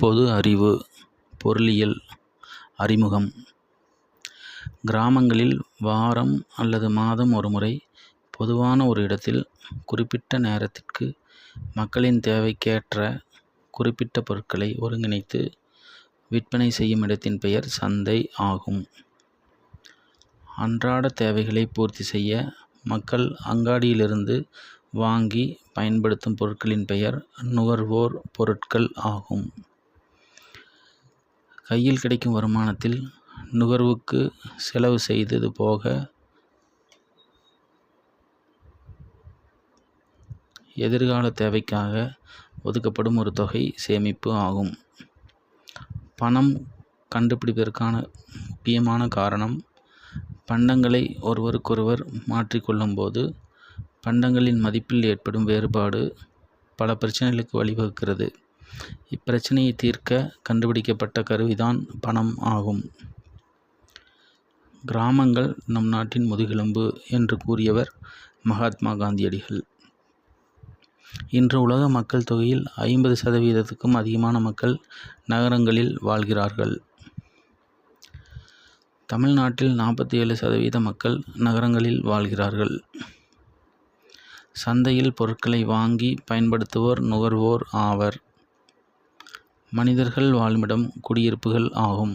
பொது அறிவு பொருளியல் அறிமுகம். கிராமங்களில் வாரம் அல்லது மாதம் ஒருமுறை பொதுவான ஒரு இடத்தில் குறிப்பிட்ட நேரத்திற்கு மக்களின் தேவைக்கேற்ற குறிப்பிட்ட பொருட்களை ஒருங்கிணைத்து விற்பனை செய்யும் இடத்தின் பெயர் சந்தை ஆகும். அன்றாட தேவைகளை பூர்த்தி செய்ய மக்கள் அங்காடியிலிருந்து வாங்கி பயன்படுத்தும் பொருட்களின் பெயர் நுகர்வோர் பொருட்கள் ஆகும். கையில் கிடைக்கும் வருமானத்தில் நுகர்வுக்கு செலவு செய்தது போக எதிர்கால தேவைக்காக ஒதுக்கப்படும் ஒரு தொகை சேமிப்பு ஆகும். பணம் கண்டுபிடிப்பதற்கான முக்கியமான காரணம் பண்டங்களை ஒருவருக்கொருவர் மாற்றிக்கொள்ளும் போது பண்டங்களின் மதிப்பில் ஏற்படும் வேறுபாடு பல பிரச்சனைகளுக்கு வழிவகுக்கிறது. இப்பிரச்சனையை தீர்க்க கண்டுபிடிக்கப்பட்ட கருவிதான் பணம் ஆகும். கிராமங்கள் நம் நாட்டின் முதுகெலும்பு என்று கூறியவர் மகாத்மா காந்தியடிகள். இன்று உலக மக்கள் தொகையில் 50% அதிகமான மக்கள் நகரங்களில் வாழ்கிறார்கள். தமிழ்நாட்டில் 47% மக்கள் நகரங்களில் வாழ்கிறார்கள். சந்தையில் பொருட்களை வாங்கி பயன்படுத்துவோர் நுகர்வோர் ஆவர். மனிதர்கள் வாழுமிடம் குடியிருப்புகள் ஆகும்.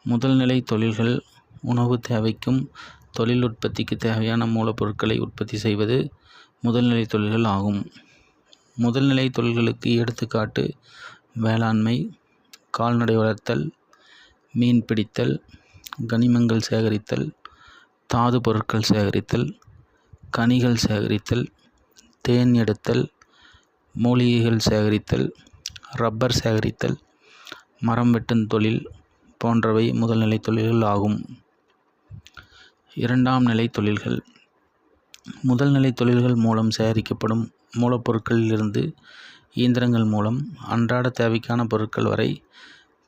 முதல்நிலை தொழில்கள் உணவு தேவைக்கும் தொழில் உற்பத்திக்கு தேவையான மூலப்பொருட்களை உற்பத்தி செய்வது முதல்நிலை தொழில்கள் ஆகும். முதல்நிலை தொழில்களுக்கு எடுத்துக்காட்டு வேளாண்மை, கால்நடை வளர்த்தல், மீன் பிடித்தல், கனிமங்கள் சேகரித்தல், தாது பொருட்கள் சேகரித்தல், கனிகள் சேகரித்தல், தேன் எடுத்தல், மூலிகைகள் சேகரித்தல், ரப்பர் சேகரித்தல், மரம் வெட்டும் தொழில் போன்றவை முதல்நிலை தொழில்கள் ஆகும். இரண்டாம் நிலை தொழில்கள். முதல்நிலை தொழில்கள் மூலம் சேகரிக்கப்படும் மூலப்பொருட்களிலிருந்து இயந்திரங்கள் மூலம் அன்றாட தேவைக்கான பொருட்கள் வரை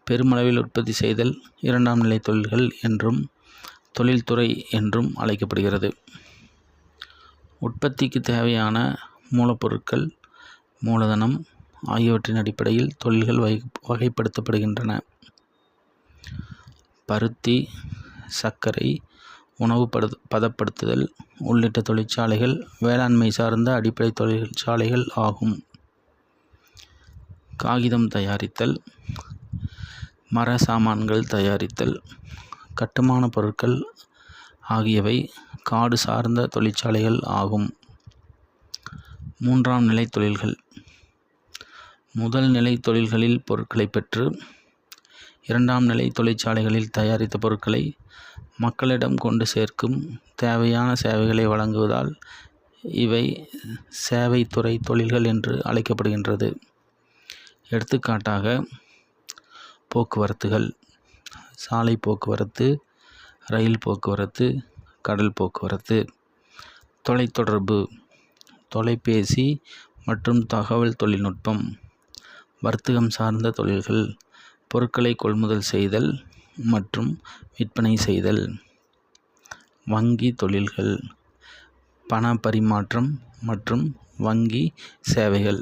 பெருமளவில் உற்பத்தி செய்தல் இரண்டாம் நிலை தொழில்கள் என்றும் தொழில்துறை என்றும் அழைக்கப்படுகிறது. உற்பத்திக்கு தேவையான மூலப்பொருட்கள், மூலதனம் ஆகியவற்றின் அடிப்படையில் தொழில்கள் வகைப்படுத்தப்படுகின்றன. பருத்தி, சர்க்கரை, உணவு பதப்படுத்துதல் உள்ளிட்ட தொழிற்சாலைகள் வேளாண்மை சார்ந்த அடிப்படை தொழிற்சாலைகள் ஆகும். காகிதம் தயாரித்தல், மர சாமான்கள் தயாரித்தல், கட்டுமான பொருட்கள் ஆகியவை காடு சார்ந்த தொழிற்சாலைகள் ஆகும். மூன்றாம் நிலை தொழில்கள். முதல் நிலை தொழில்களில் பொருட்களை பெற்று இரண்டாம் நிலை தொழிற்சாலைகளில் தயாரித்த பொருட்களை மக்களிடம் கொண்டு சேர்க்கும் தேவையான சேவைகளை வழங்குவதால் இவை சேவைத்துறை தொழில்கள் என்று அழைக்கப்படுகின்றது. எடுத்துக்காட்டாக போக்குவரத்துகள், சாலை போக்குவரத்து, ரயில் போக்குவரத்து, கடல் போக்குவரத்து. தொலைத்தொடர்பு, தொலைபேசி மற்றும் தகவல் தொழில்நுட்பம். வர்த்தகம் சார்ந்த தொழில்கள், பொருட்களை கொள்முதல் செய்தல் மற்றும் விற்பனை செய்தல். வங்கி தொழில்கள், பண பரிமாற்றம் மற்றும் வங்கி சேவைகள்.